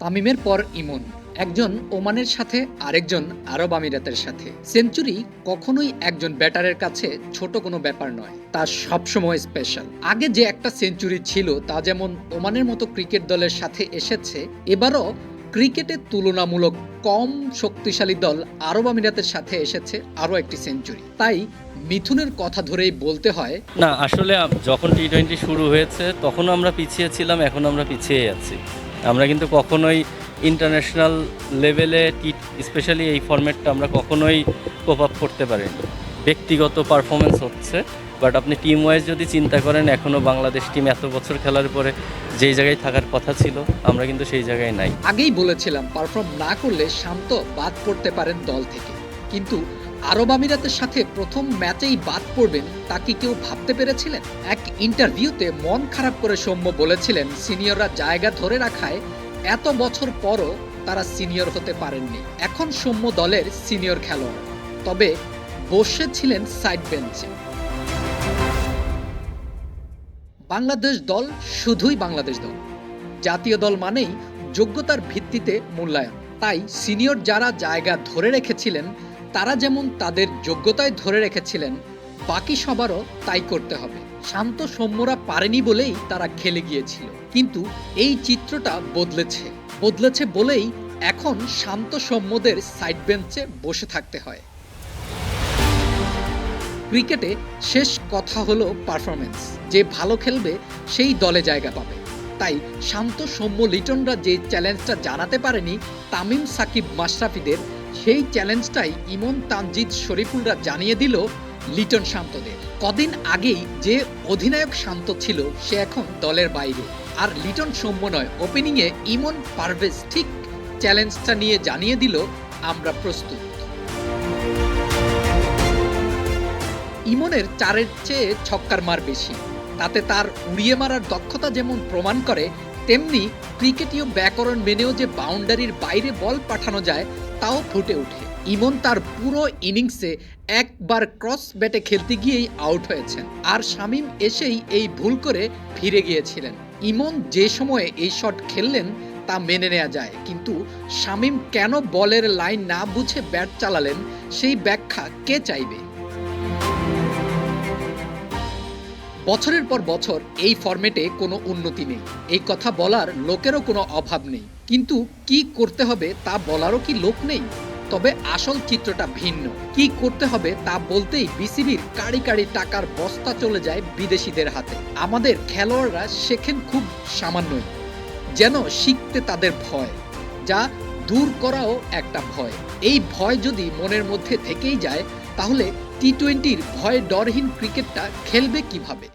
তামিমের পর ইমন, একজন ওমানের সাথে আরেকজন আরব আমিরাতের সাথে। সেঞ্চুরি কখনোই একজন ব্যাটারের কাছে ছোট কোনো ব্যাপার নয়, তা সবসময় স্পেশাল। আগে যে একটা সেঞ্চুরি ছিল তা যেমন ওমানের মতো ক্রিকেট দলের সাথে এসেছে, এবারও ক্রিকেটের তুলনামূলক কম শক্তিশালী দল আরব আমিরাতের সাথে এসেছে আরও একটি সেঞ্চুরি। তাই মিথুনের কথা ধরেই বলতে হয়, না আসলে যখন টি-20 শুরু হয়েছে তখনও আমরা পিছিয়ে ছিলাম, এখন আমরা পিছিয়ে আছি। আমরা কিন্তু কখনোই ইন্টারন্যাশনাল লেভেলে স্পেশালি এই ফরম্যাটটা আমরা কখনোই কোপ আপ করতে পারিনি। ব্যক্তিগত পারফরমেন্স হচ্ছে, বাট আপনি টিম ওয়াইজ যদি চিন্তা করেন এখনও বাংলাদেশ টিম এত বছর খেলার পরে যেই জায়গায় থাকার কথা ছিল আমরা কিন্তু সেই জায়গায় নাই। আগেই বলেছিলাম পারফর্ম না করলে শান্ত বাদ পড়তে পারেন দল থেকে, কিন্তু আরব আমিরাতের সাথে প্রথম ম্যাচেই বাদ পড়বেন তা কি কেউ ভাবতে পেরেছিলেন? এক ইন্টারভিউতে মন খারাপ করে সৌম্য বলেছিলেন সিনিয়ররা জায়গা ধরে রাখায় এত বছর পরও তারা সিনিয়র হতে পারেননি। এখন সৌম্য দলের সিনিয়র খেলোয়াড়, তবে বসেছিলেন সাইড বেঞ্চে। বাংলাদেশ দল শুধুই বাংলাদেশ দল, জাতীয় দল মানেই যোগ্যতার ভিত্তিতে মূল্যায়ন। তাই সিনিয়র যারা জায়গা ধরে রেখেছিলেন তারা যেমন তাদের যোগ্যতায় ধরে রেখেছিলেন, বাকি সবারও তাই করতে হবে। শান্ত সৌম্যরা পারেনি বলেই তারা খেলে গিয়েছিল, কিন্তু এই চিত্রটা বদলেছে বলেই এখন শান্ত সৌম্যদের সাইড বেঞ্চে বসে থাকতে হয়। ক্রিকেটে শেষ কথা হলো পারফরমেন্স, যে ভালো খেলবে সেই দলে জায়গা পাবে। তাই শান্ত সৌম্য লিটনরা যে চ্যালেঞ্জটা জানাতে পারেনি তামিম সাকিব মাশরাফিদের, সেই চ্যালেঞ্জটাই ইমন তানজিদ শরীফুলরা জানিয়ে দিল লিটন শান্তদের। কদিন আগেই যে অধিনায়ক শান্ত ছিল সে এখন দলের বাইরে, আর লিটন সৌম্য নয়, ওপেনিংয়ে ইমন পারভেজ ঠিক চ্যালেঞ্জটা নিয়ে জানিয়ে দিল আমরা প্রস্তুত। ইমনের চারের চেয়ে ছক্কার মার বেশি, তাতে তার উড়িয়ে মারার দক্ষতা যেমন প্রমাণ করে, তেমনি ক্রিকেটীয় ব্যাকরণ মেনেও যে বাউন্ডারির বাইরে বল পাঠানো যায় তাও ফুটে ওঠে। ইমন তার পুরো ইনিংসে একবার ক্রস ব্যাটে খেলতে গিয়েই আউট হয়েছেন, আর শামীম এসেই এই ভুল করে ফিরে গিয়েছিলেন। ইমন যে সময়ে এই শট খেললেন তা মেনে নেওয়া যায়, কিন্তু শামীম কেন বলের লাইন না বুঝে ব্যাট চালালেন সেই ব্যাখ্যা কে চাইবে? বছরের পর বছর এই ফরম্যাটে কোনো উন্নতি নেই, এই কথা বলার লোকেরও কোনো অভাব নেই, কিন্তু কি করতে হবে তা বলারও কি লোক নেই? তবে আসল চিত্রটা ভিন্ন। কি করতে হবে তা বলতেই বিসিবির কাড়ি কাড়ি টাকার বস্তা চলে যায় বিদেশিদের হাতে। আমাদের খেলোয়াড়রা শেখেন খুব সামান্যই, যেন শিখতে তাদের ভয়, যা দূর করাও একটা ভয়। এই ভয় যদি মনের মধ্যে থেকেই যায় তাহলে টি-20-র ভয় ডরহীন ক্রিকেটটা খেলবে কিভাবে?